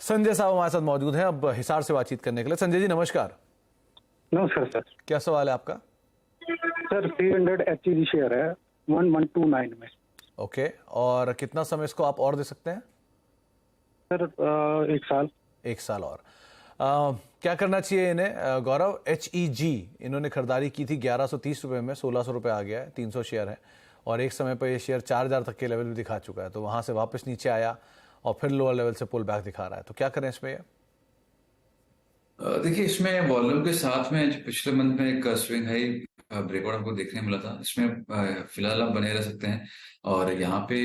संजय साहब हमारे साथ मौजूद हैं अब हिसार से बातचीत करने के लिए। संजय जी नमस्कार। नमस्कार सर। क्या सवाल है आपका? सर 300 HG शेयर है 1129 में। ओके, और कितना समय इसको आप और दे सकते हैं? सर 1 साल। 1 साल और। क्या करना चाहिए इन्हें गौरव? HEG इन्होंने खरीदारी की थी 1130 रुपये में, 1600 रुपये आ गया है, 300 शेयर है और एक समय पर ये शेयर 4000 तक के लेवल भी दिखा चुका है, तो वहाँ से वापस नीचे आया और फिर लोअर लेवल से पुल बैक दिखा रहा है, तो क्या करें इसमें? देखिए, इसमें वॉल्यूम के साथ में जो पिछले मंथ में एक स्विंग हाई ब्रेकआउट हमको देखने मिला था, इसमें फिलहाल आप बने रह सकते हैं। और यहाँ पे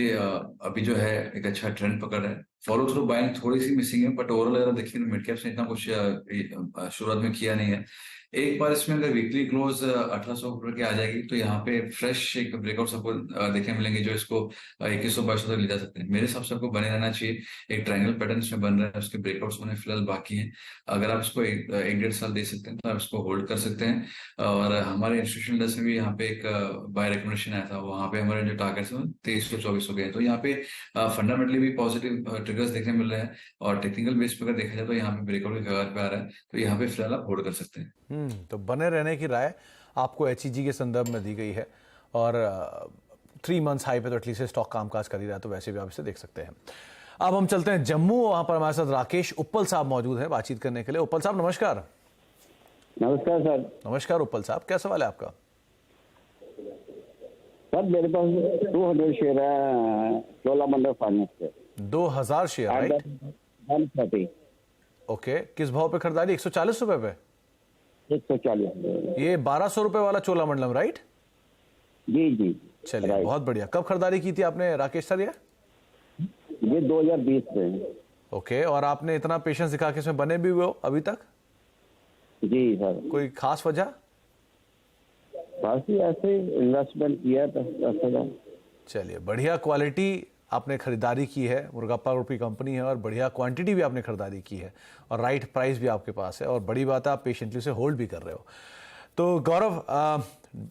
अभी जो है एक अच्छा ट्रेंड पकड़ है। फॉलो थ्रू बाइंग थोड़ी सी मिसिंग है, बट ओवरऑल अगर देखिए मिड कैप से इतना कुछ शुरुआत में किया नहीं है। एक बार इसमें अगर वीकली क्लोज 1800 रुपये की आ जाएगी तो यहाँ पे फ्रेश एक ब्रेकआउट सबको देखने मिलेंगे जो इसको 2100-2200 तक ले जा सकते हैं। मेरे हिसाब से आपको बने रहना चाहिए। एक ट्रायंगल पैटर्न इसमें बन रहा है, उसके ब्रेकआउट्स होने फिलहाल बाकी हैं। अगर आप इसको एक 1.5 साल दे सकते हैं तो आप इसको होल्ड कर सकते हैं। और हमारे इंस्टीट्यूशनल डेस्क में भी यहाँ पे एक बाय रिकमेंडेशन आया था, वहाँ पे हमारे जो टारगेट्स हैं 2300-2400 गए। तो यहाँ पे फंडामेंटली भी पॉजिटिव ट्रिगर्स देखने मिल रहे हैं और टेक्निकल बेस पर अगर देखा जाए तो यहाँ पे ब्रेकआउट के कगार पे आ रहा है, तो यहाँ पे फिलहाल आप होल्ड कर सकते हैं। तो बने रहने की राय आपको HEG के संदर्भ में दी गई है और 3 मंथ्स हाई पे तो एटलीस्ट स्टॉक कामकाज कर ही रहा है, तो वैसे भी आप इसे देख सकते हैं। अब हम चलते हैं जम्मू, वहां पर हमारे साथ राकेश उप्पल साहब मौजूद हैं बातचीत करने के लिए। उप्पल साहब नमस्कार। नमस्कार सर। नमस्कार उप्पल साहब, क्या सवाल है आपका? सर मेरे पास 200 शेयर है चोलामंडलम फाइनेंस के। 2000 शेयर, राइट? 130। ओके, किस भाव पे खरीदारी? 140 रुपए पे? 140। ये 1200 रुपए वाला चोलामंडलम, राइट? जी जी। चलिए बहुत बढ़िया। कब खरीदारी की थी आपने राकेश सर? ये 2020 में। ओके, और आपने इतना पेशेंस दिखा के इसमें बने भी हुए हो अभी तक? जी सर। कोई खास वजह? काफी ऐसे इन्वेस्टमेंट किया था। चलिए, बढ़िया क्वालिटी आपने खरीदारी की है, मुर्गाप्पा ग्रुप की कंपनी है और बढ़िया क्वांटिटी भी आपने खरीदारी की है और राइट प्राइस भी आपके पास है और बड़ी बात है आप पेशेंटली उसे होल्ड भी कर रहे हो। तो गौरव,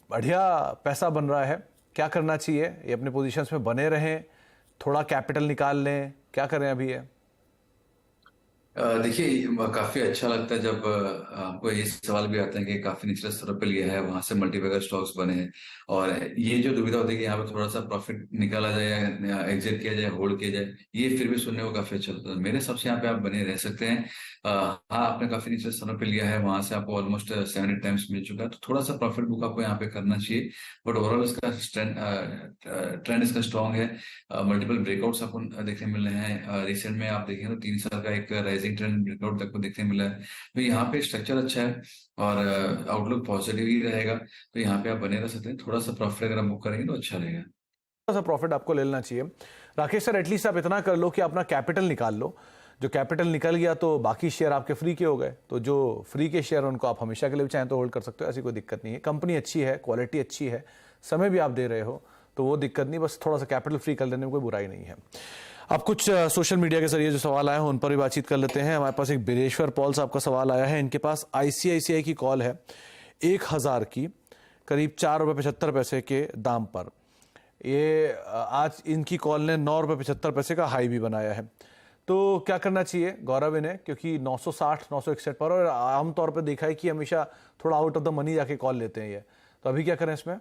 बढ़िया पैसा बन रहा है, क्या करना चाहिए? ये अपने पोजीशंस में बने रहें, थोड़ा कैपिटल निकाल लें, क्या करें अभी ये? देखिए, काफी अच्छा लगता है जब हमको ये सवाल भी आता है कि काफी निचले स्तर पर लिया है, वहां से मल्टीबैगर स्टॉक्स बने हैं और ये जो दुविधा होती है कि यहाँ पे थोड़ा सा प्रॉफिट निकाला जाए या एग्जिट किया जाए, होल्ड किया जाए, ये फिर भी सुनने को काफी अच्छा लगता है। मेरे हिसाब से यहाँ पे आप बने रह सकते हैं। हाँ, आपने काफी निचले स्तरों पे लिया है, वहां से आपको ऑलमोस्ट 7-8 टाइम्स मिल चुका है, तो थोड़ा सा प्रॉफिट बुक आपको यहाँ पे करना चाहिए। बट ओवरऑल इसका ट्रेंड इसका स्ट्रॉन्ग है। मल्टीपल ब्रेकआउट्स आपको देखने मिल रहे हैं। रिसेंट में आप देखें तो 3 साल का एक राइजिंग ट्रेंड ब्रेकआउट तक को देखने मिला है। तो यहाँ पे स्ट्रक्चर अच्छा है और आउटलुक पॉजिटिव ही रहेगा, तो यहाँ पे आप बने रह सकते हैं। थोड़ा सा प्रॉफिट अगर आप बुक करेंगे तो अच्छा रहेगा। थोड़ा सा प्रॉफिट आपको ले लेना चाहिए। राकेश सर, एटलीस्ट आप इतना कर लो कि अपना कैपिटल निकाल लो। जो कैपिटल निकल गया तो बाकी शेयर आपके फ्री के हो गए, तो जो फ्री के शेयर उनको आप हमेशा के लिए भी चाहें तो होल्ड कर सकते हो, ऐसी कोई दिक्कत नहीं है। कंपनी अच्छी है, क्वालिटी अच्छी है, समय भी आप दे रहे हो, तो वो दिक्कत नहीं, बस थोड़ा सा कैपिटल फ्री कर लेने में कोई बुराई नहीं है। अब कुछ सोशल मीडिया के जरिए जो सवाल आए हैं उन पर भी बातचीत कर लेते हैं। हमारे पास एक बिरेश्वर पॉल साहब का सवाल आया है। इनके पास ICICI की कॉल है 1000 की, करीब 4 रुपये 75 पैसे के दाम पर। ये आज इनकी कॉल ने 9 रुपये 75 पैसे का हाई भी बनाया है, तो क्या करना चाहिए गौरव इन्हें? क्योंकि 960 961 पर, और आमतौर पर देखा है कि हमेशा थोड़ा आउट ऑफ द मनी जाके कॉल लेते हैं ये, तो अभी क्या करें इसमें?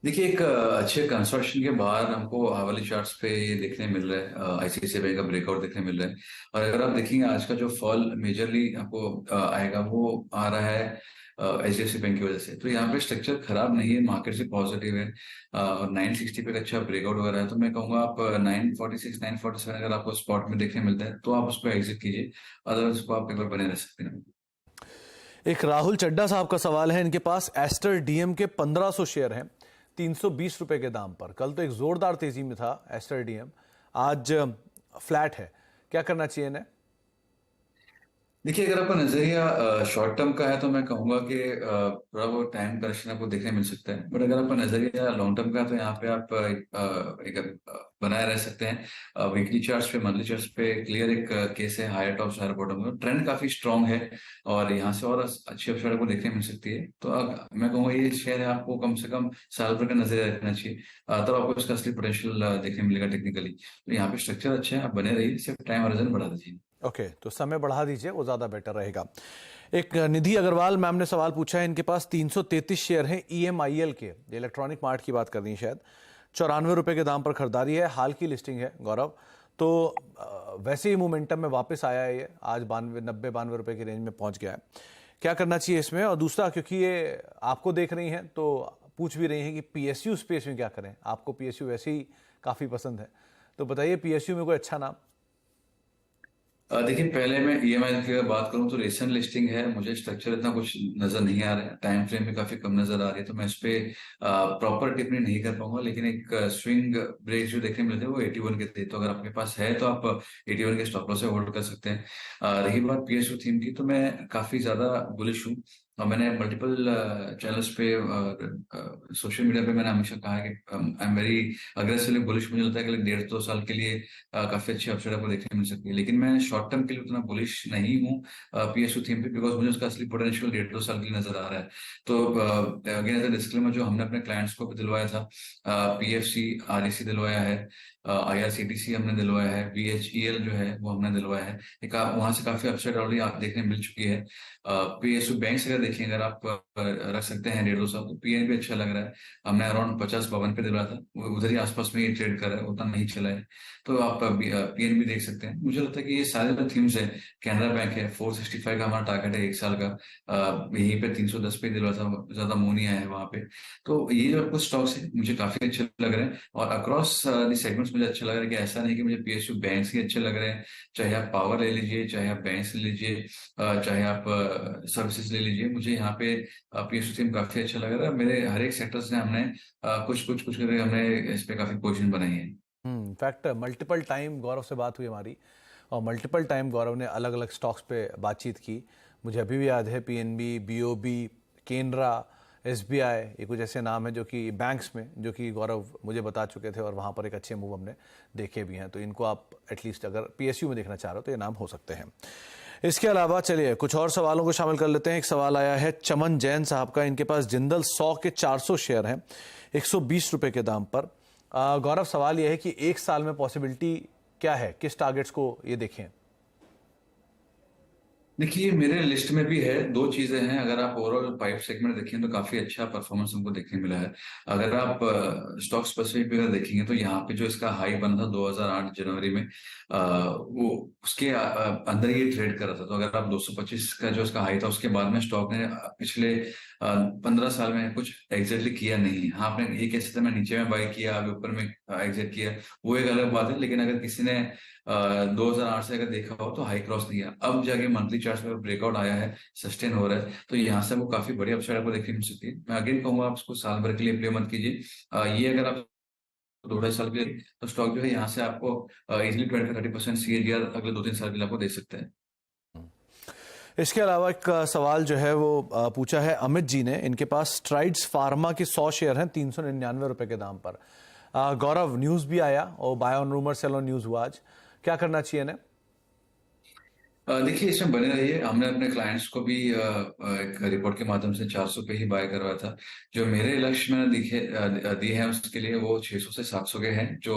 देखिए, एक अच्छे कंसल्टेशन के बाद हमको हावली चार्ट्स पे ये देखने मिल रहा है, ICICI बैंक का ब्रेकआउट देखने मिल रहा है। और अगर आप देखेंगे आज का जो फॉल मेजरली आपको आएगा वो आ रहा है HDFC बैंक की वजह से। तो यहाँ पे स्ट्रक्चर खराब नहीं है, मार्केट से पॉजिटिव है और 960 पे अच्छा ब्रेकआउट वगैरह है, तो मैं कहूँगा आप 946 947 अगर आपको स्पॉट में देखने मिलता है तो आप उसको एग्जिट कीजिए, अदरवाइज उसको आप एक बार बने रह सकते हैं। एक राहुल चड्डा साहब का सवाल है। इनके पास एस्टर DM के 1500 शेयर हैं 320 रुपए के दाम पर। कल तो एक जोरदार तेजी में था एस्टर DM, आज फ्लैट है, क्या करना चाहिए इन्हें? देखिए, अगर आपका नजरिया शॉर्ट टर्म का है तो मैं कहूंगा कि थोड़ा बहुत टाइम करेक्शन आपको देखने मिल सकता है। बट अगर आपका नजरिया लॉन्ग टर्म का है तो यहाँ पे आप एक बनाए रह सकते हैं। वीकली चार्ट्स पे, मंथली चार्ट्स पे क्लियर एक केस है हायर टॉप हायर बॉटम का। ट्रेंड काफी स्ट्रांग है और यहाँ से और अच्छी अपसाइड आपको देखने मिल सकती है। तो मैं कहूंगा ये शेयर है, आपको कम से कम साल भर का नजरिया रखना चाहिए। तब आपको इसका असली पोटेंशियल देखने मिलेगा टेक्निकली। तो यहाँ पे स्ट्रक्चर अच्छा है, आप बने रहिए, सिर्फ टाइम हॉरिजन बढ़ा दीजिए। ओके, तो समय बढ़ा दीजिए, वो ज़्यादा बेटर रहेगा। एक निधि अग्रवाल मैम ने सवाल पूछा है, इनके पास 333 शेयर हैं EMIL के, इलेक्ट्रॉनिक मार्ट की बात कर रही हैं शायद। 94 रुपए के दाम पर खरीदारी है, हाल की लिस्टिंग है गौरव। तो वैसे ही मोमेंटम में वापस आया है ये, आज 90-92 रुपए की रेंज में पहुंच गया है। क्या करना चाहिए इसमें? और दूसरा, क्योंकि ये आपको देख रही हैं तो पूछ भी रही हैं कि PSU स्पेस में क्या करें। आपको PSU वैसे ही काफ़ी पसंद है, तो बताइए PSU में कोई अच्छा नाम। देखिए, पहले मैं EMI की अगर बात करूं तो रिसेंट लिस्टिंग है, मुझे स्ट्रक्चर इतना कुछ नजर नहीं आ रहा है, टाइम फ्रेम भी काफी कम नजर आ रही है, तो मैं इस पे प्रॉपर टिप्पणी नहीं कर पाऊंगा। लेकिन एक स्विंग ब्रेक जो देखने मिलते हैं वो 81 के थे, तो अगर आपके पास है तो आप 81 के स्टॉप लॉस से होल्ड कर सकते हैं। रही बात PSU थीम की, तो मैं काफी ज्यादा बुलिश हूँ और मैंने मल्टीपल चैनल्स पे, सोशल मीडिया पे मैंने हमेशा कहा है कि I am very aggressively bullish. मुझे लगता है कि 1.5-2 साल के लिए काफी अच्छी अपसाइड आपको देखने मिल सकती है। लेकिन मैं शॉर्ट टर्म के लिए उतना बुलिश नहीं हूँ PSU थीम पे, बिकॉज मुझे उसका असली पोटेंशियल 1.5-2 साल के लिए नजर आ रहा है। तो अगेन एज अ डिस्क्लेमर, जो हमने अपने क्लाइंट्स को भी दिलवाया था, PFC REC दिलवाया है, IRCTC हमने दिलवाया है, BHEL जो है वो हमने दिलवाया है। वहां से काफी अपसाइड ऑलरेडी आप देखने मिल चुकी है। PSU बैंक अगर देखें, अगर आप रख सकते हैं 1.5-2 साल, तो PNB अच्छा लग रहा है। हमने अराउंड 50-52 पे दिलवाया था, वो उधर ही आसपास में ही ट्रेड कर रहा है, उतना नहीं चला है। तो आप PNB देख सकते हैं। मुझे लगता है कि ये सारे जो थीम्स है, कैनरा बैंक है, 465 का हमारा टारगेट है 1 साल का, यहीं पे 310 पे दिलवा था, ज्यादा मुंह नहीं आया है वहां पे। तो ये जो कुछ स्टॉक्स है मुझे काफी अच्छे लग रहे हैं और अक्रॉस द सेगमेंट्स मुझे अच्छा लग रहा है, कि ऐसा नहीं कि मुझे PSU बैंक्स ही अच्छे लग रहे हैं। चाहे आप पावर ले लीजिए, चाहे आप बैंक्स ले लीजिए, चाहे आप सर्विसेज ले लीजिए, मुझे यहाँ पे PSU थीम काफी अच्छा लग रहा है। मेरे हर एक सेक्टर से हमने कुछ कुछ कुछ करके हमने इस पे काफी पोजीशन बनाई है। इनफैक्ट मल्टीपल टाइम गौरव से बात हुई हमारी, और मल्टीपल टाइम गौरव ने अलग अलग स्टॉक्स पे बातचीत की। मुझे अभी भी याद है PNB, BOB, केनरा, SBI, ये कुछ ऐसे नाम हैं जो कि बैंक्स में, जो कि गौरव मुझे बता चुके थे और वहाँ पर एक अच्छे मूव हमने देखे भी हैं। तो इनको आप एटलीस्ट अगर PSU में देखना चाह रहे हो तो ये नाम हो सकते हैं। इसके अलावा चलिए कुछ और सवालों को शामिल कर लेते हैं। एक सवाल आया है चमन जैन साहब का, इनके पास जिंदल 100 के 400 शेयर हैं 120 रुपए के दाम पर। गौरव, सवाल यह है कि 1 साल में पॉसिबिलिटी क्या है, किस टारगेट्स को ये देखें? देखिए, मेरे लिस्ट में भी है, दो चीजें हैं। अगर आप ओवरऑल पाइप सेगमेंट देखें तो काफी अच्छा परफॉर्मेंस हमको देखने मिला है। अगर आप स्टॉक स्पेसिफिक अगर देखेंगे तो यहाँ पे जो इसका हाई बना था 2008 जनवरी में, वो उसके अंदर ये ट्रेड कर रहा था। तो अगर आप 225 का जो इसका हाई था, उसके बाद में स्टॉक ने पिछले 15 साल में कुछ एग्जैक्टली किया नहीं। हाँ, आपने ये कह सकते हैं मैं नीचे में बाई किया, अभी ऊपर में एग्जिट किया, वो एक अलग बात है। लेकिन अगर किसी ने 2008 से अगर देखा हो तो हाई क्रॉस नहीं है, अब जाके मंथली चार्ट में ब्रेकआउट आया है, सस्टेन हो रहा है, तो यहाँ से वो काफी बड़ी अपसाइड आपको देखने मिल सकती है। मैं अगेन कहूंगा आप इसको साल भर के लिए प्ले मत कीजिए। ये अगर आप 2-2.5 साल के लिए, तो स्टॉक जो है यहाँ से आपको इजिली 20-30% CAGR अगले 2-3 साल के लिए आपको दे सकते हैं। इसके अलावा एक सवाल जो है वो पूछा है अमित जी ने, इनके पास स्ट्राइड्स फार्मा के 100 शेयर हैं 399 रुपए के दाम पर। गौरव, न्यूज़ भी आया और buy on rumour sell on news हुआ आज, क्या करना चाहिए इन्हें? देखिए, इसमें बने रहिए। हमने अपने क्लाइंट्स को भी एक रिपोर्ट के माध्यम से 400 पे ही बाय करवाया था। जो मेरे लक्ष्य मैंने दिए हैं उसके लिए वो 600 से 700 के हैं, जो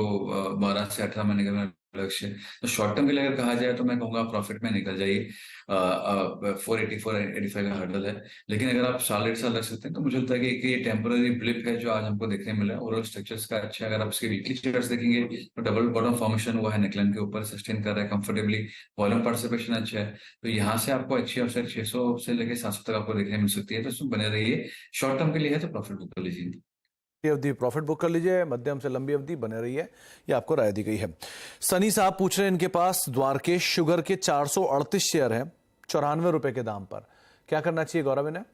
12 से 18 महीने का मेरा लक्ष्य है। तो शॉर्ट टर्म के लिए अगर कहा जाए तो मैं कहूंगा प्रॉफिट में निकल जाइए। 480-485 का हर्डल है। लेकिन अगर आप साल 1.5 साल रख सकते हैं तो मुझे लगता है कि ये टेम्पररी ब्लिप है जो आज हमको देखने मिला है। ओवरऑल स्ट्रक्चर्स का अच्छा है। अगर आप इसके वीकली चार्ट्स देखेंगे तो डबल बॉटम फॉर्मेशन हुआ है, नेकलाइन के ऊपर सस्टेन कर रहा है कंफर्टेबली, वॉल्यूम पार्टिसिपेशन अच्छा है। तो यहाँ से आपको अच्छी अवसर 600 से लेकर 700 तक आपको देखने मिल सकती है। तो इसमें बने रहिए। शॉर्ट टर्म के लिए है तो प्रॉफिट बुक कर लीजिए। अवधि प्रॉफिट बुक कर लीजिए, मध्यम से लंबी अवधि बने रही है, ये आपको राय दी गई है। सनी साहब पूछ रहे हैं, इनके पास द्वारकेश शुगर के 438 शेयर हैं 94 रुपए के दाम पर, क्या करना चाहिए गौरव इन्हें?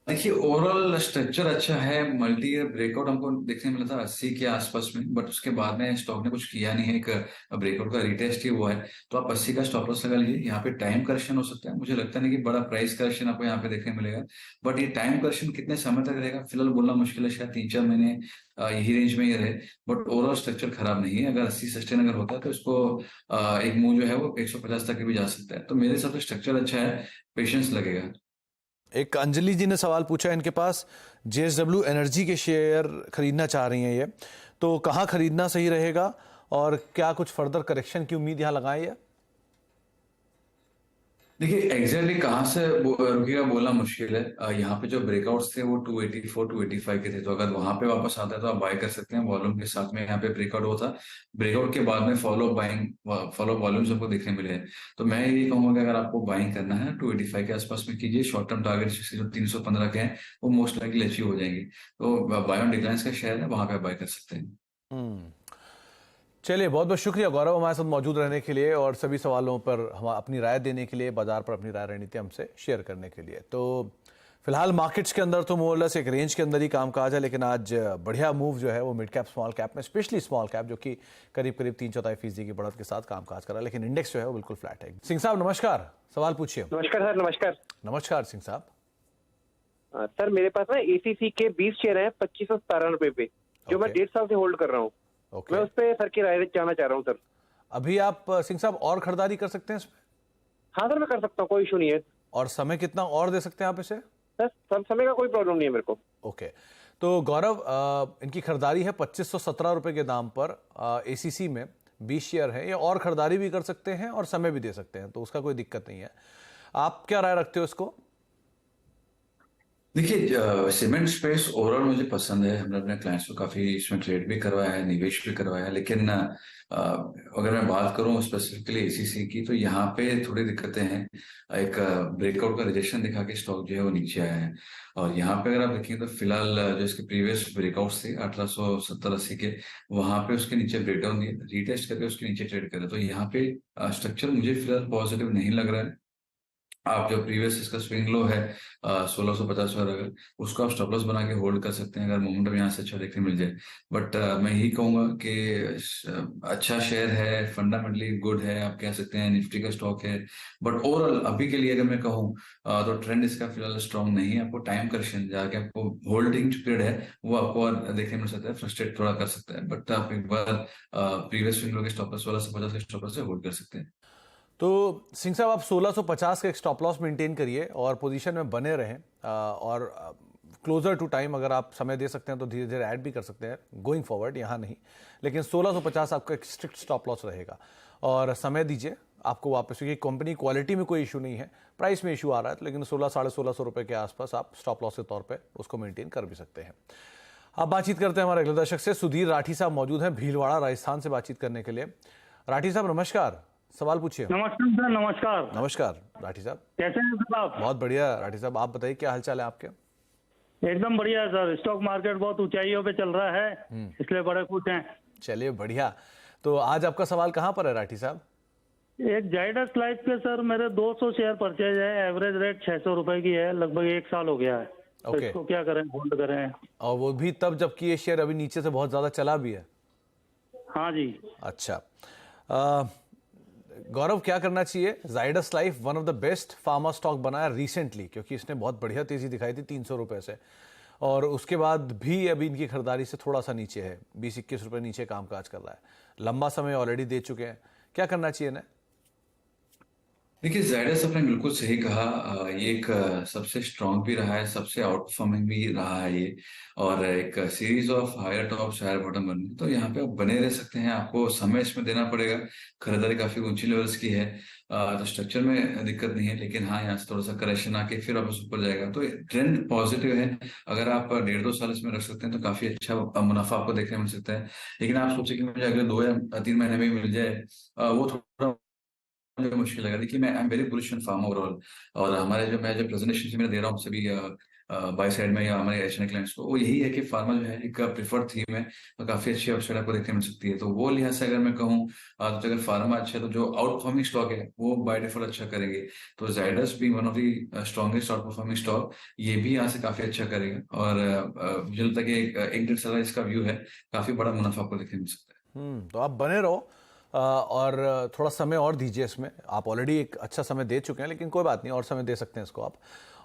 देखिए ओवरऑल स्ट्रक्चर अच्छा है। मल्टी ईयर ब्रेकआउट हमको देखने मिला था 80 के आसपास में, बट उसके बाद में स्टॉक ने कुछ किया नहीं है। एक ब्रेकआउट का रिटेस्ट ही हुआ है, तो आप 80 का स्टॉप लॉस लगा लीजिए। यहाँ पे टाइम करेक्शन हो सकता है, मुझे लगता नहीं कि बड़ा प्राइस करेक्शन आपको यहाँ पे देखने मिलेगा। बट ये टाइम करेक्शन कितने समय तक रहेगा फिलहाल बोलना मुश्किल है, शायद 3-4 महीने यही रेंज में ही रहे। बट ओवरऑल स्ट्रक्चर खराब नहीं है। अगर 80 सस्टेन अगर होता है तो इसको एक मूव जो है वो 150 तक भी जा सकता है। तो मेरे हिसाब से स्ट्रक्चर अच्छा है, पेशेंस लगेगा। एक अंजलि जी ने सवाल पूछा है, इनके पास JSW एनर्जी के शेयर खरीदना चाह रही हैं ये, तो कहाँ खरीदना सही रहेगा और क्या कुछ फर्दर करेक्शन की उम्मीद यहाँ लगाएं ये? देखिए एग्जैक्टली कहाँ से रुकेगा बोलना मुश्किल है। यहाँ पे जो ब्रेकआउट्स थे वो 284 285 के थे, तो अगर वहां पे वापस आता है तो आप बाय कर सकते हैं वॉल्यूम के साथ में। यहाँ पे ब्रेकआउट हुआ था, ब्रेकआउट के बाद में फॉलो वॉल्यूम्स आपको देखने मिले हैं। तो मैं यही कहूंगा कि अगर आपको बाइंग करना है 285 के आसपास में कीजिए। शॉर्ट टर्म टारगेट जो 315 के हैं वो मोस्ट लाइकली अचीव हो जाएंगे। तो बाय ऑन डिक्लाइंस का शेयर है, वहां पे बाय कर सकते हैं। चलिए, बहुत बहुत शुक्रिया गौरव हमारे साथ मौजूद रहने के लिए और सभी सवालों पर हम अपनी राय देने के लिए, बाजार पर अपनी राय रणनीति हमसे शेयर करने के लिए। तो फिलहाल मार्केट्स के अंदर तो मोरलेस एक रेंज के अंदर ही कामकाज है, लेकिन आज बढ़िया मूव जो है वो मिड कैप स्मॉल कैप में, स्पेशली स्मॉल कैप, जो कि करीब करीब 3/4% की बढ़त के साथ कामकाज कर रहा है, लेकिन इंडेक्स जो है वो बिल्कुल फ्लैट है। सिंह साहब नमस्कार, सवाल पूछिए। नमस्कार सर। नमस्कार नमस्कार सिंह साहब। सर मेरे पास ना ACC के 20 शेयर हैं 2517 पे, जो मैं 1.5 साल से होल्ड कर रहा हूँ। मैं उस पर सर की राय जानना चाह रहा हूँ सर। अभी आप सिंह साहब और खरीदारी कर सकते हैं इसमें? हाँ सर मैं कर सकता हूँ, कोई इशू नहीं है। और समय कितना और दे सकते हैं आप इसे? सर समय का कोई प्रॉब्लम नहीं है मेरे को। ओके, तो गौरव इनकी खरीदारी है 2517 रुपए के दाम पर। ACC में 20 शेयर है, ये और खरीदारी भी कर सकते हैं और समय भी दे सकते हैं, तो उसका कोई दिक्कत नहीं है। आप क्या राय रखते हो इसको? देखिए सीमेंट स्पेस ओवरऑल मुझे पसंद है। हमने अपने क्लाइंट्स को काफी इसमें ट्रेड भी करवाया है, निवेश भी करवाया है। लेकिन अगर मैं बात करूं स्पेसिफिकली ACC की, तो यहाँ पे थोड़ी दिक्कतें हैं। एक ब्रेकआउट का रिजेक्शन दिखा के स्टॉक जो है वो नीचे आया है। और यहाँ पे अगर आप देखेंगे तो फिलहाल जो इसके प्रीवियस ब्रेकआउट्स थे 1870-80 के, वहां पे उसके नीचे ब्रेकडाउन दिए, रिटेस्ट करके उसके नीचे ट्रेड करे। तो यहाँ पे स्ट्रक्चर मुझे फिलहाल पॉजिटिव नहीं लग रहा है। आप जो प्रीवियस इसका स्विंग लो है 1650 पर, अगर उसको आप स्टॉप लॉस बना के होल्ड कर सकते हैं अगर मोमेंटम यहाँ से अच्छा देखने मिल जाए। बट मैं यही कहूंगा कि अच्छा शेयर है, फंडामेंटली गुड है, आप कह सकते हैं निफ्टी का स्टॉक है। बट ओवरऑल अभी के लिए अगर मैं कहूँ तो ट्रेंड इसका फिलहाल स्ट्रॉन्ग नहीं है। आपको टाइम करेक्शन जाके आपको होल्डिंग पीरियड है वो आपको और देखने मिल सकता है, फ्रस्ट्रेट थोड़ा कर सकता है। बट आप एक बार प्रीवियस स्विंग लो के स्टॉप लॉस 1650 के स्टॉप लॉस से होल्ड कर सकते हैं। तो सिंह साहब आप 1650 का एक स्टॉप लॉस मेंटेन करिए और पोजीशन में बने रहें, और क्लोजर टू टाइम अगर आप समय दे सकते हैं तो धीरे धीरे ऐड भी कर सकते हैं गोइंग फॉरवर्ड, यहाँ नहीं। लेकिन 1650 आपका एक स्ट्रिक्ट स्टॉप लॉस रहेगा और समय दीजिए आपको वापस, क्योंकि कंपनी क्वालिटी में कोई इशू नहीं है, प्राइस में इशू आ रहा है, लेकिन 1600-1650 रुपये के आसपास आप स्टॉप लॉस के तौर पर उसको मेंटेन कर भी सकते हैं। अब बातचीत करते हैं हमारे अगले दर्शक से। सुधीर राठी साहब मौजूद हैं भीलवाड़ा राजस्थान से बातचीत करने के लिए। राठी साहब नमस्कार, सवाल पूछिए। नमस्कार सर। नमस्कार। नमस्कार राठी साहब, कैसे हैं सर आप? बहुत बढ़िया राठी साहब, आप बताइए क्या हालचाल है आपके? एकदम बढ़िया है सर। स्टॉक मार्केट बहुत ऊंचाइयों पे चल रहा है, इसलिए बड़े खुश हैं। चलिए बढ़िया। तो आज आपका सवाल कहाँ पर है राठी साहब? एक जाइडस लाइफ के सर मेरे 200 शेयर परचेज है, एवरेज रेट 600 रुपए की है, लगभग 1 साल हो गया है। तो ओके। इसको क्या करें, होल्ड करें? और वो भी तब जबकि ये शेयर अभी नीचे से बहुत ज्यादा चला भी है। हाँ जी। अच्छा, गौरव क्या करना चाहिए? Zydus life one of the best pharma stock बनाया रिसेंटली, क्योंकि इसने बहुत बढ़िया तेजी दिखाई थी 300 रुपए से, और उसके बाद भी अभी इनकी खरीदारी से थोड़ा सा नीचे है, 20-21 रुपए नीचे कामकाज कर रहा है, लंबा समय ऑलरेडी दे चुके हैं। क्या करना चाहिए ना? देखिए जायडस आपने बिल्कुल सही कहा। ये एक सबसे स्ट्रांग भी रहा है, सबसे आउट परफॉर्मिंग भी रहा है ये, और एक series of higher top higher bottom बन, तो यहाँ पे आप बने रह सकते हैं। आपको समय इसमें देना पड़ेगा, खरीदारी काफी ऊंची लेवल्स की है, तो स्ट्रक्चर में दिक्कत नहीं है। लेकिन हाँ, यहाँ से थोड़ा सा करेक्शन आके फिर वापस ऊपर जाएगा, तो ट्रेंड पॉजिटिव है। अगर आप 1.5-2 साल इसमें रख सकते हैं तो काफी अच्छा मुनाफा आपको देखने मिल सकता है। लेकिन आप सोचे कि मुझे अगले 2 या 3 महीने में मिल जाए, वो थोड़ा मुझे मुश्किल लगा। देखिए मैं I am very bullish on pharma overall, और हमारे जो मैं जो प्रेजेंटेशन मैं दे रहा हूँ सभी बाय साइड में या हमारे एचएन क्लाइंट्स को, वो यही है कि फार्मा जो है एक प्रिफर्ड थीम है और काफी अच्छी अपसाइड आपको देखने मिल सकती है। तो वो लिहाज से अगर मैं कहूँ तो अगर फार्मा अच्छा है तो जो आउट परफॉर्मिंग स्टॉक है वो बाय डिफॉल्ट अच्छा करेंगे। तो जायडस भी one of the strongest out performing stock, ये भी यहाँ से काफी अच्छा करेगा और मुझे लगता है कि एक डेढ़ साल इसका व्यू है, काफी बड़ा मुनाफा आपको देखने मिल सकता है। तो आप बने रहो और थोड़ा समय और दीजिए इसमें। आप ऑलरेडी एक अच्छा समय दे चुके हैं, लेकिन कोई बात नहीं, और समय दे सकते हैं इसको आप।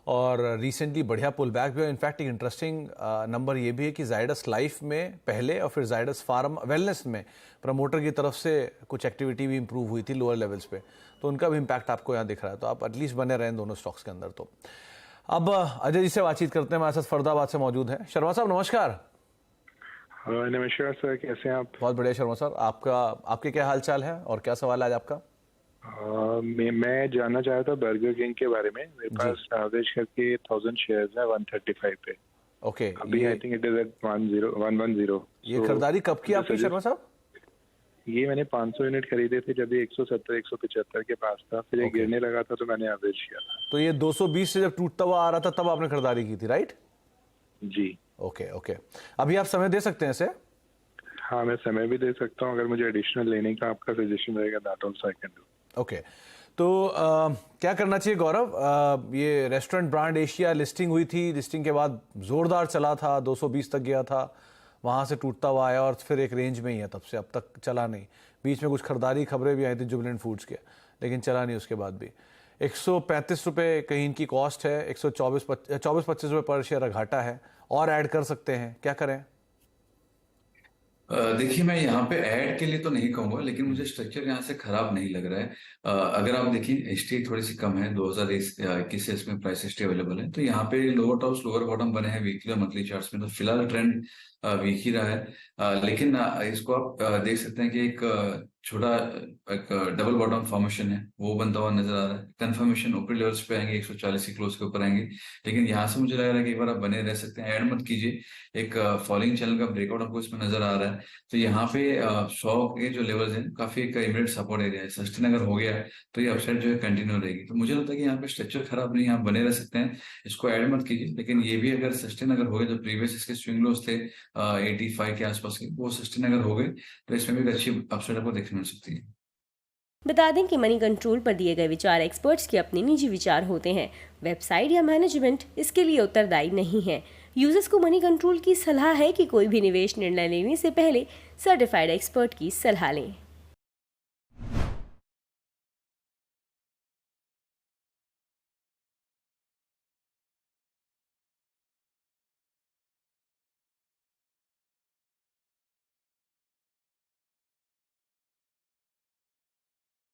और रिसेंटली बढ़िया पुल बैक भी है। इनफैक्ट एक इंटरेस्टिंग नंबर ये भी है कि जायडस लाइफ में पहले और फिर जायडस फार्म वेलनेस में प्रमोटर की तरफ से कुछ एक्टिविटी भी इंप्रूव हुई थी लोअर लेवल्स पे, तो उनका भी इम्पैक्ट आपको यहाँ दिख रहा है। तो आप एटलीस्ट बने रहें दोनों स्टॉक्स के अंदर। तो अब अजय जी से बातचीत करते हैं, हमारे साथ फरीदाबाद से मौजूद हैं। शर्मा साहब नमस्कार। नमस्कार सर, कैसे हैं आप? बहुत बढ़िया शर्मा सर, आपके क्या हाल चाल है और क्या सवाल है आज आपका? मैं जानना चाह रहा था बर्गर किंग के बारे में। मेरे पास एवरेज करके 1000 शेयर्स है 135 पे। ओके, अभी I think it is at 110। ये खरीदारी कब की आपकी शर्मा साहब? ये मैंने 500 यूनिट खरीदे थे जब ये 170 175 के पास था, फिर ये गिरने लगा था तो मैंने एवरेज किया था। तो ये 220 से जब टूटता हुआ आ रहा था तब आपने खरीदारी की थी, राइट? जी ओके ओके, अभी आप समय दे सकते हैं इसे? हाँ, मैं समय भी दे सकता हूँ। अगर मुझे एडिशनल लेने का आपका सजेशन रहेगा that also I can do. Okay, तो क्या करना चाहिए गौरव? ये रेस्टोरेंट ब्रांड एशिया लिस्टिंग हुई थी, लिस्टिंग के बाद जोरदार चला था, 220 तक गया था, वहाँ से टूटता हुआ आया और फिर एक रेंज में ही है तब से, अब तक चला नहीं। बीच में कुछ खरीदारी खबरें भी आई थी जुबिलेंट फूड्स के, लेकिन चला नहीं उसके बाद भी। 135 रुपये कहीं इनकी कॉस्ट है, 24-25 रुपये पर शेयर घाटा है, और ऐड कर सकते हैं, क्या करें? देखिए, मैं यहाँ पे ऐड के लिए तो नहीं कहूंगा, लेकिन मुझे स्ट्रक्चर यहाँ से खराब नहीं लग रहा है। अगर आप देखिए हिस्ट्री थोड़ी सी कम है, 2021 से इसमें प्राइस हिस्ट्री अवेलेबल है, तो यहाँ पे लोअर टॉप्स लोअर बॉटम बने हैं वीकली और मंथली चार्ट्स में। तो फिलहाल ट्रेंड वीक ही रहा है, लेकिन इसको आप देख सकते हैं कि एक छोटा एक डबल बॉटम फॉर्मेशन है, वो बनता हुआ नजर आ रहा है। कंफर्मेशन ऊपरी लेवल्स पे आएंगे, 140 की क्लोज के ऊपर आएंगे, लेकिन यहाँ से मुझे लग रहा है कि एक बार आप बने रह सकते हैं, ऐड मत कीजिए। एक फॉलोइंग चैनल का ब्रेकआउट आपको इसमें नजर आ रहा है, तो यहाँ पे 100 के जो लेवल्स हैं काफी एक इमीडिएट सपोर्ट एरिया है। सस्टेन अगर हो गया है तो ये अपसाइड जो है कंटिन्यू रहेगी। तो मुझे लगता है कि यहाँ पे स्ट्रक्चर खराब नहीं है, आप बने रह सकते हैं, इसको ऐड मत कीजिए। लेकिन ये भी अगर सस्टेन अगर हो गए, जो प्रीवियस इसके स्विंग लोस थे 85 के आसपास के, वो सस्टेन अगर हो गए तो इसमें भी एक अच्छी अपसाइड आपको देखने मिल सकती है। बता दें कि मनी कंट्रोल पर दिए गए विचार एक्सपर्ट्स के अपने निजी विचार होते हैं। वेबसाइट या मैनेजमेंट इसके लिए उत्तरदायी नहीं है। यूजर्स को मनी कंट्रोल की सलाह है कि कोई भी निवेश निर्णय लेने से पहले सर्टिफाइड एक्सपर्ट की सलाह लें।